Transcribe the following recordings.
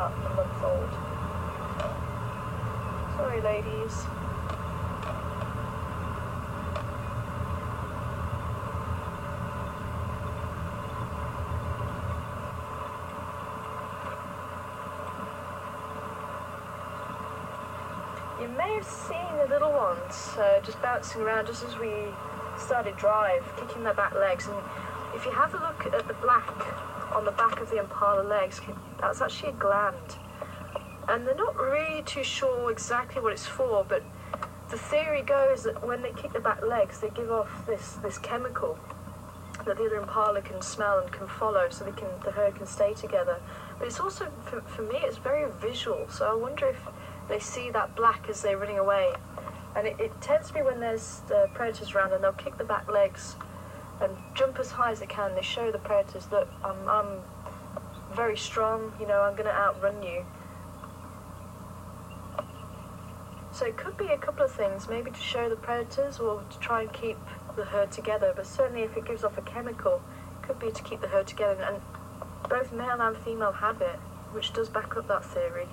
about a month old. Sorry, ladies. You may have seen the little ones just bouncing around just as we started drive, kicking their back legs. And if you have a look at the black on the back of the Impala legs, that's actually a gland. And they're not really too sure exactly what it's for, but the theory goes that when they kick the back legs, they give off this chemical that the other Impala can smell and can follow, so the herd can stay together. But it's also, for me, it's very visual, so I wonder if they see that black as they're running away. And it tends to be when there's predators around, and they'll kick the back legs and jump as high as they can. They show the predators that I'm very strong, you know, I'm going to outrun you. So it could be a couple of things, maybe to show the predators or to try and keep the herd together, but certainly if it gives off a chemical, it could be to keep the herd together, and both male and female have it, which does back up that theory.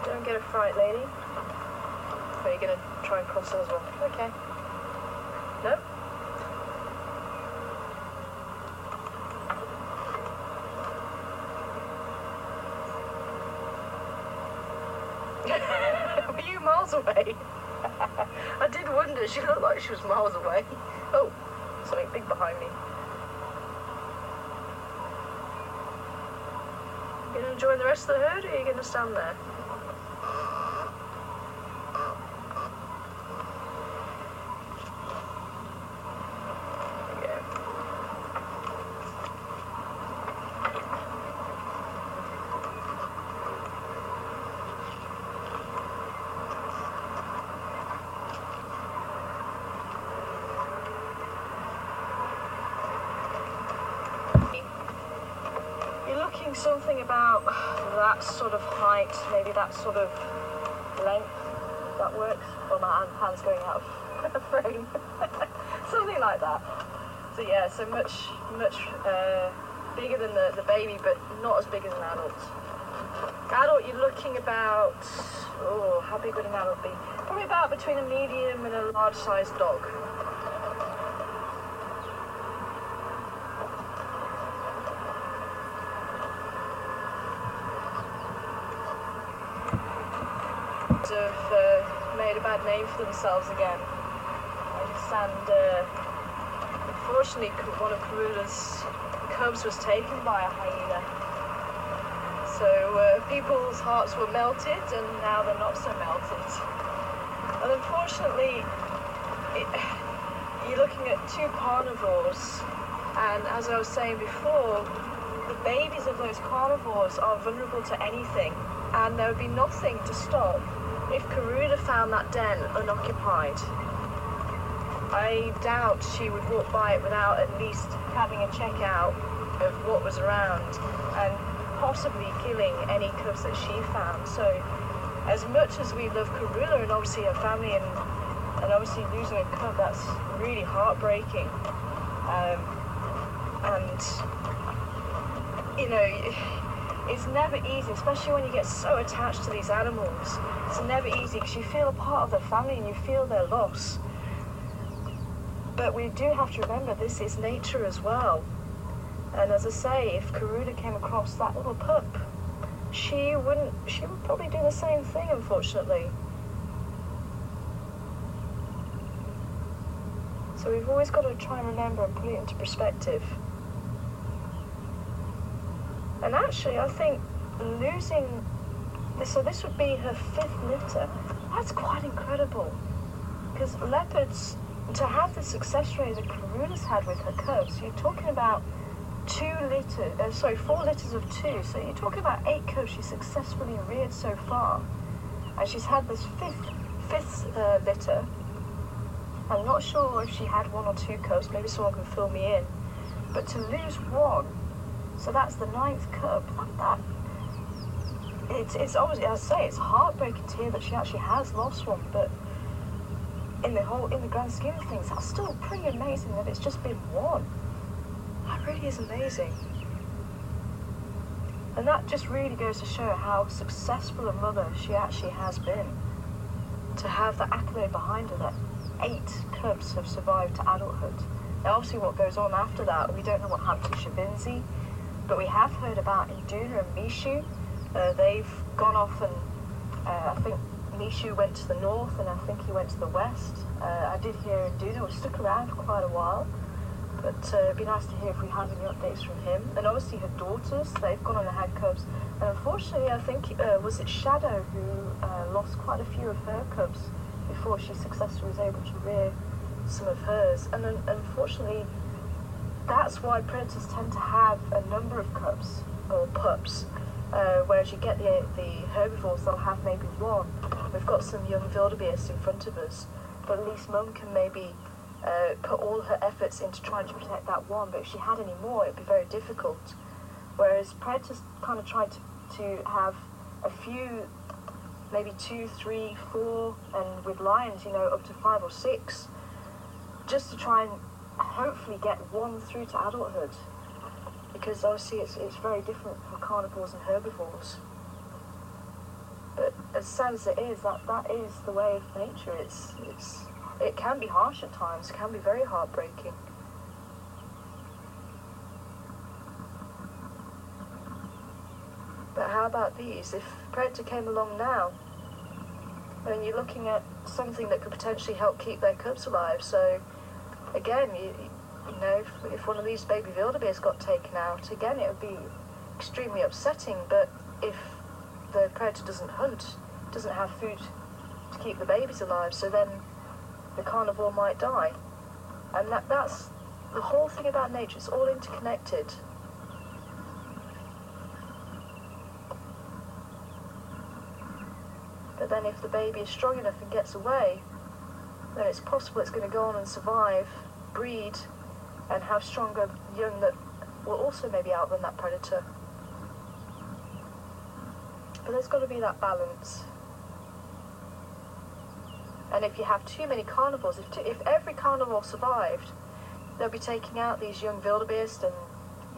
Don't get a fright, lady. Are you going to try and cross it as well? Okay. Nope. Were you miles away? I did wonder, she looked like she was miles away. Oh, something big behind me. You going to join the rest of the herd, or are you going to stand there? Something about that sort of height, maybe that sort of length, that works. Well, my hand's going out of frame. Something like that. So yeah, so much bigger than the baby, but not as big as an adult. Adult, you're looking about, oh, how big would an adult be? Probably about between a medium and a large-sized dog. Have made a bad name for themselves again. And unfortunately, one of Karula's cubs was taken by a hyena. So people's hearts were melted, and now they're not so melted. And unfortunately, you're looking at two carnivores, and as I was saying before, the babies of those carnivores are vulnerable to anything, and there would be nothing to stop if Karula found that den unoccupied. I doubt she would walk by it without at least having a check out of what was around and possibly killing any cubs that she found. So as much as we love Karula and obviously her family, and obviously losing a cub, that's really heartbreaking. And you know, it's never easy, especially when you get so attached to these animals. It's never easy because you feel a part of their family and you feel their loss. But we do have to remember this is nature as well. And as I say, if Karula came across that little pup, she would probably do the same thing, unfortunately. So we've always got to try and remember and put it into perspective. And actually, I think losing this, so this would be her 5th litter. That's quite incredible. Because leopards, to have the success rate that Karula's had with her cubs, you're talking about 4 litters of 2. So you're talking about 8 cubs she's successfully reared so far. And she's had this fifth litter. I'm not sure if she had 1 or 2 cubs, maybe someone can fill me in. But to lose 1, so that's the 9th cub. it's obviously, as I say, it's heartbreaking to hear that she actually has lost one, but in the grand scheme of things, that's still pretty amazing that it's just been one. That really is amazing. And that just really goes to show how successful a mother she actually has been. To have that accolade behind her that 8 cubs have survived to adulthood. Now obviously what goes on after that, we don't know what happened to Shabinzi, but we have heard about Induna and Mishu. They've gone off and I think Mishu went to the north and I think he went to the west. I did hear Induna was stuck around for quite a while, but it'd be nice to hear if we had any updates from him. And obviously her daughters, they've gone on and had cubs. And unfortunately, I think, was it Shadow who lost quite a few of her cubs before she successfully was able to rear some of hers. And unfortunately, that's why predators tend to have a number of cubs, or pups, whereas you get the herbivores, they'll have maybe one. We've got some young wildebeests in front of us, but at least Mum can maybe put all her efforts into trying to protect that one, but if she had any more, it'd be very difficult. Whereas predators kind of try to have a few, maybe 2, 3, 4, and with lions, up to 5 or 6, just to try and hopefully get one through to adulthood. Because obviously it's very different for carnivores and herbivores. But as sad as it is, that is the way of nature. It can be harsh at times, it can be very heartbreaking. But how about these? If Predator came along now, I mean, you're looking at something that could potentially help keep their cubs alive. So again, if one of these baby wildebeests got taken out, again, it would be extremely upsetting. But if the predator doesn't hunt, doesn't have food to keep the babies alive, so then the carnivore might die. And that's the whole thing about nature. It's all interconnected. But then if the baby is strong enough and gets away, then it's possible it's going to go on and survive, breed, and have stronger young that will also maybe outrun that predator. But there's got to be that balance. And if you have too many carnivores, if every carnivore survived, they'll be taking out these young wildebeest and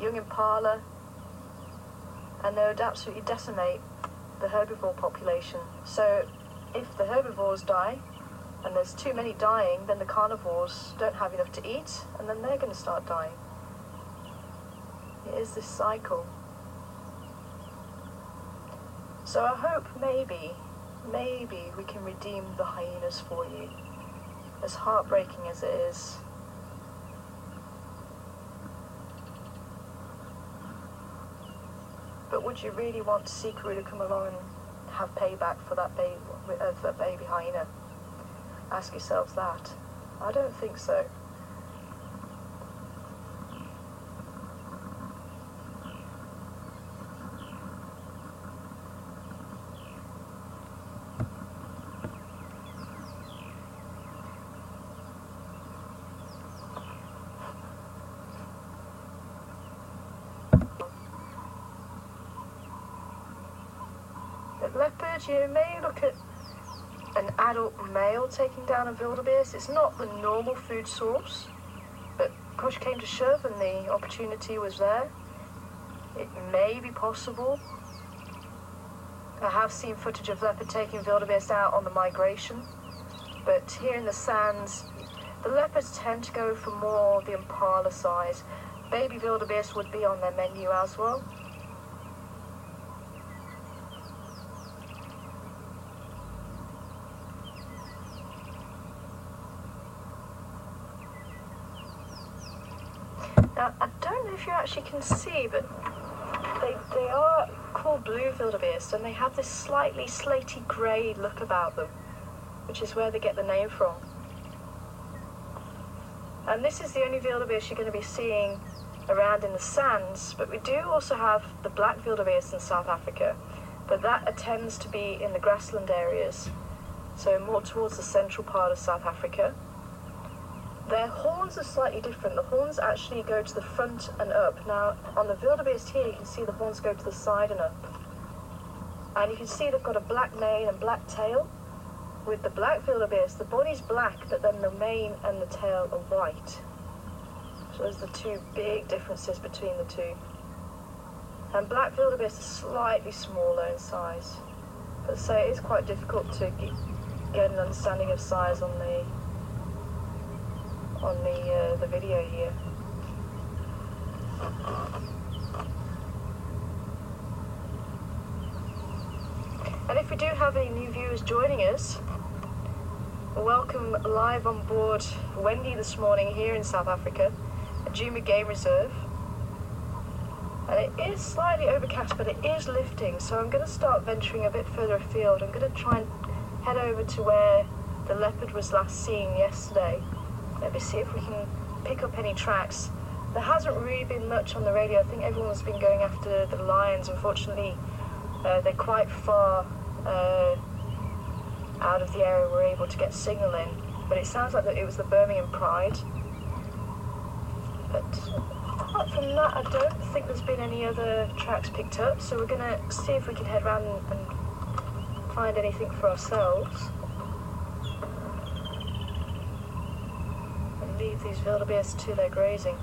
young impala, and they would absolutely decimate the herbivore population. So if the herbivores die, and there's too many dying, then the carnivores don't have enough to eat, and then they're going to start dying. It is this cycle. So I hope maybe we can redeem the hyenas for you, as heartbreaking as it is. But would you really want to see Karoo to come along and have payback for that baby hyena? Ask yourselves that. I don't think so. Leopard, you may look at an adult male taking down a wildebeest. It's not the normal food source, but push came to shove and the opportunity was there. It may be possible. I have seen footage of leopard taking wildebeest out on the migration, but here in the sands, the leopards tend to go for more the impala size. Baby wildebeest would be on their menu as well. Now, I don't know if you actually can see, but they are called blue wildebeest, and they have this slightly slaty grey look about them, which is where they get the name from. And this is the only wildebeest you're going to be seeing around in the sands, but we do also have the black wildebeest in South Africa, but that tends to be in the grassland areas, so more towards the central part of South Africa. Their horns are slightly different. The horns actually go to the front and up. Now, on the wildebeest here, you can see the horns go to the side and up. And you can see they've got a black mane and black tail. With the black wildebeest, the body's black, but then the mane and the tail are white. So there's the two big differences between the two. And black wildebeest is slightly smaller in size. But so it is quite difficult to get an understanding of size on the video here. And if we do have any new viewers joining us, welcome live on board Wendy this morning here in South Africa at Djuma Game Reserve. And it is slightly overcast, but it is lifting, so I'm going to start venturing a bit further afield. I'm going to try and head over to where the leopard was last seen yesterday. Maybe see if we can pick up any tracks. There hasn't really been much on the radio. I think everyone's been going after the lions. Unfortunately, they're quite far out of the area we're able to get signal in. But it sounds like it was the Birmingham Pride. But apart from that, I don't think there's been any other tracks picked up, so we're going to see if we can head around and find anything for ourselves. And leave these wildebeests to their grazing.